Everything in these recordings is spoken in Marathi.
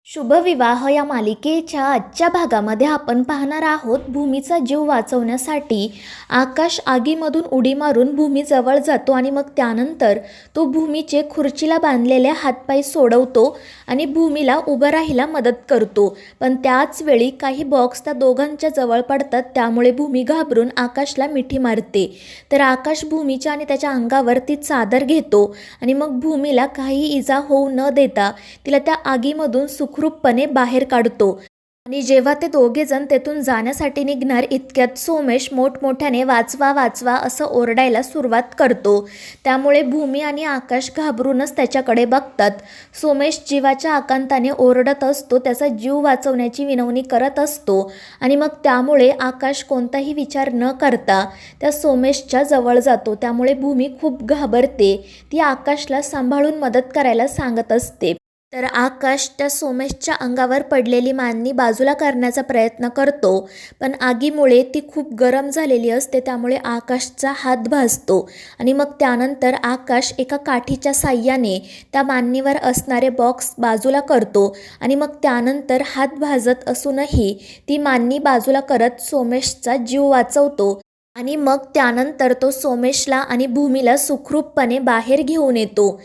शुभविवाह या मालिकेच्या आजच्या भागामध्ये आपण पाहणार आहोत भूमीचा जीव वाचवण्यासाठी आकाश आगीमधून उडी मारून भूमीजवळ जातो आणि मग त्यानंतर तो भूमीचे खुर्चीला बांधलेले हातपाय सोडवतो आणि भूमीला उभं राहायला मदत करतो. पण त्याच वेळी काही बॉक्स त्या दोघांच्या जवळ पडतात, त्यामुळे भूमी घाबरून आकाशला मिठी मारते. तर आकाश भूमीच्या आणि त्याच्या अंगावर ती चादर घेतो आणि मग भूमीला काही इजा होऊ न देता तिला त्या आगीमधून सुखरूपपणे बाहेर काढतो. आणि जेव्हा ते दोघेजण तेथून जाण्यासाठी निघणार इतक्यात सोमेश मोठमोठ्याने वाचवा वाचवा असं ओरडायला सुरुवात करतो. त्यामुळे भूमी आणि आकाश घाबरूनच त्याच्याकडे बघतात. सोमेश जीवाच्या आकांताने ओरडत असतो, त्याचा जीव वाचवण्याची विनवणी करत असतो आणि मग त्यामुळे आकाश कोणताही विचार न करता त्या सोमेशच्या जवळ जातो. त्यामुळे भूमी खूप घाबरते. ती आकाशला सांभाळून मदत करायला सांगत असते. तर आकाश त्या सोमेशच्या अंगावर पडलेली मांदी बाजूला करण्याचा प्रयत्न करतो, पण आगीमुळे ती खूप गरम झालेली असते, त्यामुळे आकाशचा हात भाजतो. आणि मग त्यानंतर आकाश एका काठीच्या साह्याने त्या मांदीवर असणारे बॉक्स बाजूला करतो आणि मग त्यानंतर हात भाजत असूनही ती मांदी बाजूला करत सोमेशचा जीव वाचवतो. आणि मग त्यानंतर तो सोमेशला आणि भूमीला सुखरूपपणे बाहेर घेऊन येतो.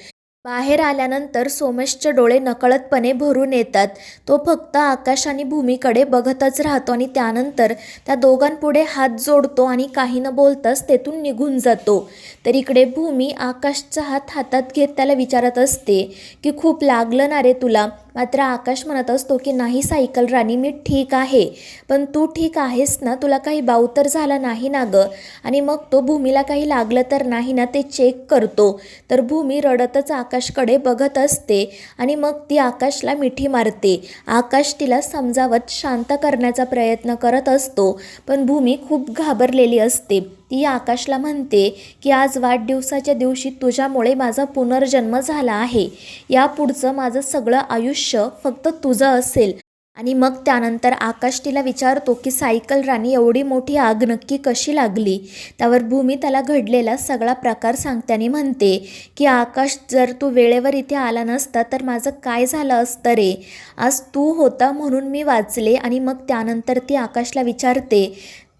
बाहेर आल्यानंतर सोमेशचे डोळे नकळतपणे भरून येतात. तो फक्त आकाश आणि भूमीकडे बघतच राहतो आणि त्यानंतर त्या दोघांपुढे हात जोडतो आणि काही न बोलताच तेथून निघून जातो. तर इकडे भूमी आकाशचा हात हातात घेत त्याला विचारत असते की खूप लागलं ना रे तुला. मात्र आकाश म्हणत असतो की नाही सायकल राणी, मी ठीक आहे. पण तू ठीक आहेस ना? तुला काही बाऊ तर झाला नाही ना गं? आणि मग तो भूमीला काही लागलं तर नाही ना ते चेक करतो. तर भूमी रडतच आकाशकडे बघत असते आणि मग ती आकाशला मिठी मारते. आकाश तिला समजावत शांत करण्याचा प्रयत्न करत असतो, पण भूमी खूप घाबरलेली असते. ती आकाशला म्हणते की आज वाढदिवसाच्या दिवशी तुझ्यामुळे माझा पुनर्जन्म झाला आहे. यापुढचं माझं सगळं आयुष्य फक्त तुझं असेल. आणि मग त्यानंतर आकाश तिला विचारतो की सायकल राणी, एवढी मोठी आग नक्की कशी लागली? त्यावर भूमी त्याला घडलेला सगळा प्रकार सांगताना म्हणते की आकाश, जर तू वेळेवर इथे आला नसता तर माझं काय झालं असतं रे? आज तू होता म्हणून मी वाचले. आणि मग त्यानंतर ती आकाशला विचारते,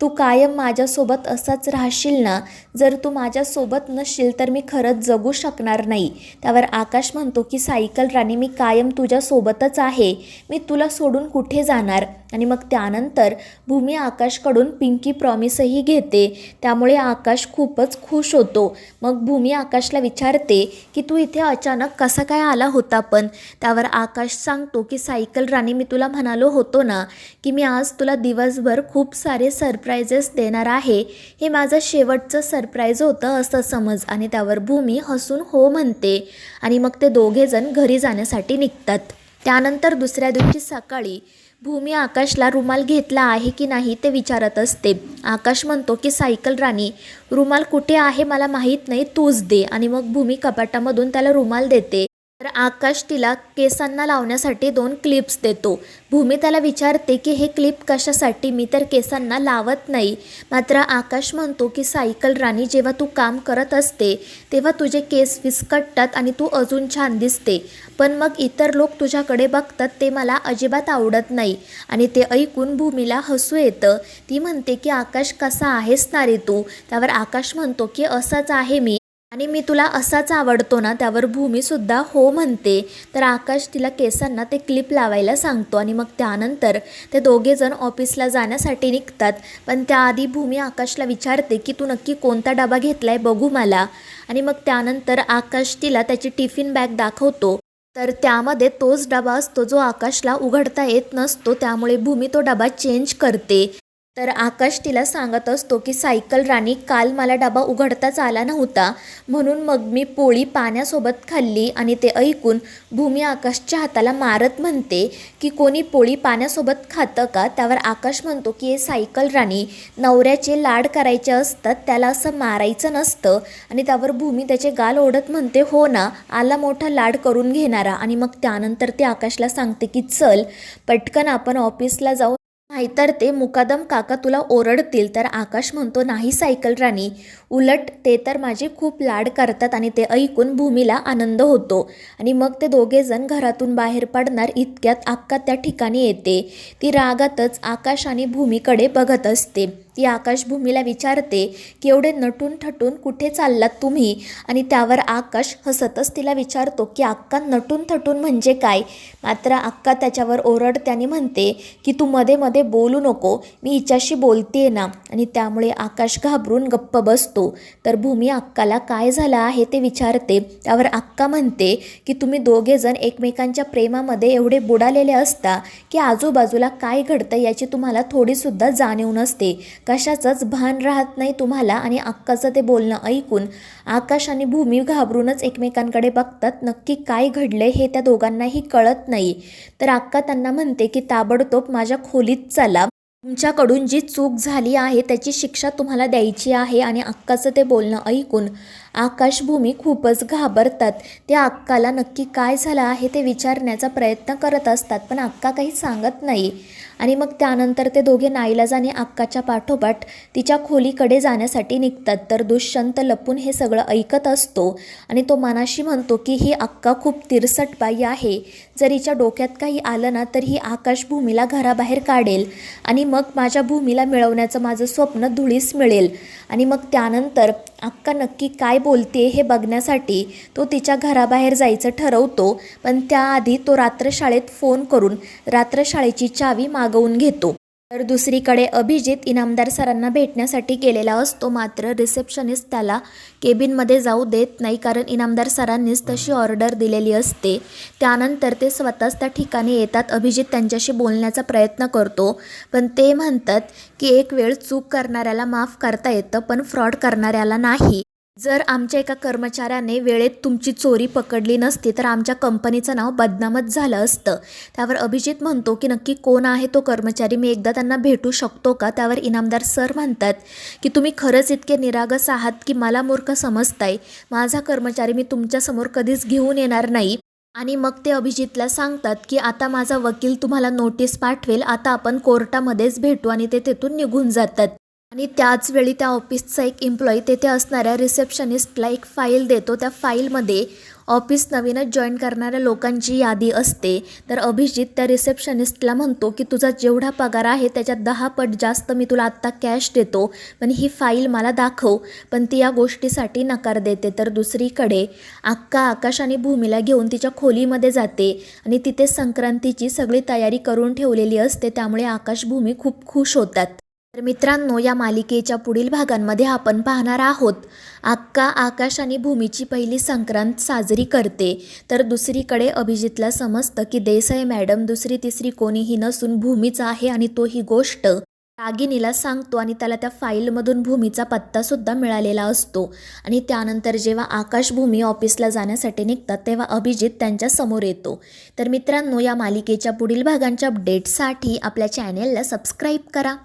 तू कायम माझ्यासोबत असाच राहशील ना? जर तू माझ्यासोबत नसशील तर मी खरंच जगू शकणार नाही. त्यावर आकाश म्हणतो की सायकल राणी, मी कायम तुझ्यासोबतच आहे. मी तुला सोडून कुठे जाणार? आणि मग त्यानंतर भूमी आकाशकडून पिंकी प्रॉमिसही घेते. त्यामुळे आकाश खूपच खुश होतो. मग भूमी आकाशला विचारते की तू इथे अचानक कसा काय आला होता पण? त्यावर आकाश सांगतो की सायकल राणी, मी तुला म्हणालो होतो ना की मी आज तुला दिवसभर खूप सारे सरप्राइजेस देणार आहे. हे माझं शेवटचं सरप्राईज होतं असं समज. आणि त्यावर भूमी हसून हो म्हणते आणि मग ते दोघेजण घरी जाण्यासाठी निघतात. त्यानंतर दुसऱ्या दिवशी सकाळी भूमी आकाशला रुमाल घेतला आहे की नाही ते विचारत असते. आकाश म्हणतो की सायकल राणी, रुमाल कुठे आहे मला माहीत नाही, तूच दे. आणि मग भूमी कपाटामधून त्याला रुमाल देते. तर आकाश तिला केसांना लावण्यासाठी 2 क्लिप्स देतो. भूमी त्याला विचारते की हे क्लिप कशासाठी? मी तर केसांना लावत नाही. मात्र आकाश म्हणतो की सायकल राणी, जेव्हा तू काम करत असते तेव्हा तुझे केस विस्कटतात आणि तू अजून छान दिसते. पण मग इतर लोक तुझ्याकडे बघतात ते मला अजिबात आवडत नाही. आणि ते ऐकून भूमीला हसू येतं. ती म्हणते की आकाश, कसा आहेस ना रे तू? त्यावर आकाश म्हणतो की असाच आहे मी, आणि मी तुला असाच आवडतो ना? त्यावर भूमीसुद्धा हो म्हणते. तर आकाश तिला केसांना ते क्लिप लावायला सांगतो आणि मग त्यानंतर ते दोघेजण ऑफिसला जाण्यासाठी निघतात. पण त्याआधी भूमी आकाशला विचारते की तू नक्की कोणता डबा घेतलाय बघू मला. आणि मग त्यानंतर आकाश तिला त्याची टिफिन बॅग दाखवतो. तर त्यामध्ये तोच डबा असतो जो आकाशला उघडता येत नसतो. त्यामुळे भूमी तो डबा चेंज करते. तर आकाश तिला सांगत असतो की सायकल राणी, काल मला डबा उघडताच आला नव्हता म्हणून मग मी पोळी पाण्यासोबत खाल्ली. आणि ते ऐकून भूमी आकाशच्या हाताला मारत म्हणते की कोणी पोळी पाण्यासोबत खातं का? त्यावर आकाश म्हणतो की हे सायकल राणी, नवऱ्याचे लाड करायचे असतात, त्याला असं मारायचं नसतं. आणि त्यावर भूमी त्याचे गाल ओढत म्हणते, हो ना, आला मोठा लाड करून घेणारा. आणि मग त्यानंतर ते आकाशला सांगते की चल पटकन आपण ऑफिसला जाऊ. नाहीतर ते मुकादम काका तुला ओरडतील. तर आकाश म्हणतो, नाही सायकल राणी, उलट ते तर माझे खूप लाड करतात. आणि ते ऐकून भूमीला आनंद होतो. आणि मग ते दोघेजण घरातून बाहेर पडणार इतक्यात अक्का त्या ठिकाणी येते. ती रागातच आकाश आणि भूमीकडे बघत असते. ती आकाश भूमीला विचारते की एवढे नटून थटून कुठे चाललात तुम्ही. आणि त्यावर आकाश हसतच तिला विचारतो की अक्का, नटून थटून म्हणजे काय. मात्र अक्का त्याच्यावर ओरडते आणि म्हणते की तू मध्ये मध्ये बोलू नको, मी हिच्याशी बोलतेय ना. आणि त्यामुळे आकाश घाबरून गप्प बसतो. तर भूमी अक्काला काय झालं आहे ते विचारते. त्यावर अक्का म्हणते की तुम्ही दोघेजण एकमेकांच्या प्रेमामध्ये एवढे बुडालेले असता की आजूबाजूला काय घडतं याची तुम्हाला थोडीसुद्धा जाणीव नसते, कशाचंच भान राहत नाही तुम्हाला. आणि अक्काचं ते बोलणं ऐकून आकाश आणि भूमी घाबरूनच एकमेकांकडे बघतात. नक्की काय घडले हे त्या दोघांनाही कळत नाही. तर अक्का त्यांना म्हणते की ताबडतोब माझ्या खोलीत चला, तुमच्याकडून जी चूक झाली आहे त्याची शिक्षा तुम्हाला द्यायची आहे. आणि अक्काचं ते बोलणं ऐकून आकाश भूमी खूपच घाबरतात. ते अक्काला नक्की काय झालं आहे ते विचारण्याचा प्रयत्न करत असतात, पण अक्का काही सांगत नाही. आणि मग त्यानंतर ते दोघे नाईलाजाने अक्काच्या पाठोपाठ तिच्या खोलीकडे जाण्यासाठी निघतात. तर दुष्यंत लपून हे सगळं ऐकत असतो आणि तो मनाशी म्हणतो की ही अक्का खूप तिरसट बाई आहे. जर हिच्या डोक्यात काही आलं ना तर ही आकाश भूमीला घराबाहेर काढेल आणि मग माझ्या भूमीला मिळवण्याचं माझं स्वप्न धुळीस मिळेल. आणि मग त्यानंतर अक्का नक्की काय बोलते हे बघण्यासाठी तो तिच्या घराबाहेर जायचं ठरवतो. पण त्याआधी तो रात्रशाळेत फोन करून रात्रशाळेची चावी मागवून घेतो. तर दुसरीकडे अभिजित इनामदार सरांना भेटण्यासाठी गेलेला असतो. मात्र रिसेप्शनिस्ट त्याला केबिनमध्ये जाऊ देत नाही, कारण इनामदार सरांनीच तशी ऑर्डर दिलेली असते. त्यानंतर ते स्वतःच त्या ठिकाणी येतात. अभिजित त्यांच्याशी बोलण्याचा प्रयत्न करतो, पण ते म्हणतात की एक वेळ चूक करणाऱ्याला माफ करता येतं, पण फ्रॉड करणाऱ्याला नाही. जर आमच्या एका कर्मचाऱ्याने वेळेत तुमची चोरी पकडली नसती तर आमच्या कंपनीचं नाव बदनामच झालं असतं. त्यावर अभिजित म्हणतो की नक्की कोण आहे तो कर्मचारी, मी एकदा त्यांना भेटू शकतो का. त्यावर इनामदार सर म्हणतात की तुम्ही खरंच इतके निरागस आहात की मला मूर्ख समजताय. माझा कर्मचारी मी तुमच्यासमोर कधीच घेऊन येणार नाही. आणि मग ते अभिजितला सांगतात की आता माझा वकील तुम्हाला नोटीस पाठवेल, आता आपण कोर्टामध्येच भेटू. आणि ते तेथून निघून जातात. आणि त्याच वेळी त्या ऑफिसचा एक एम्प्लॉई तेथे असणाऱ्या रिसेप्शनिस्टला एक फाईल देतो. त्या फाईलमध्ये ऑफिस नवीनच जॉईन करणाऱ्या लोकांची यादी असते. तर अभिजित त्या रिसेप्शनिस्टला म्हणतो की तुझा जेवढा पगार आहे त्याच्यात 10 पट जास्त मी तुला आत्ता कॅश देतो, पण ही फाईल मला दाखव. पण ती या गोष्टीसाठी नकार देते. तर दुसरीकडे अक्का आकाश आणि भूमीला घेऊन तिच्या खोलीमध्ये जाते आणि तिथे संक्रांतीची सगळी तयारी करून ठेवलेली असते. त्यामुळे आकाश भूमी खूप खुश होतात. तर मित्रांनो, या मालिकेच्या पुढील भागांमध्ये आपण पाहणार आहोत अक्का आकाश आणि भूमीची पहिली संक्रांत साजरी करते. तर दुसरीकडे अभिजितला समजतं की देसाई मॅडम दुसरी तिसरी कोणीही नसून भूमीच आहे आणि तो ही गोष्ट रागिनीला सांगतो आणि त्याला त्या फाईलमधून भूमीचा पत्तासुद्धा मिळालेला असतो. आणि त्यानंतर जेव्हा आकाश भूमी ऑफिसला जाण्यासाठी निघतात तेव्हा अभिजित त्यांच्या समोर येतो. तर मित्रांनो, या मालिकेच्या पुढील भागांच्या अपडेटसाठी आपल्या चॅनेलला सबस्क्राईब करा.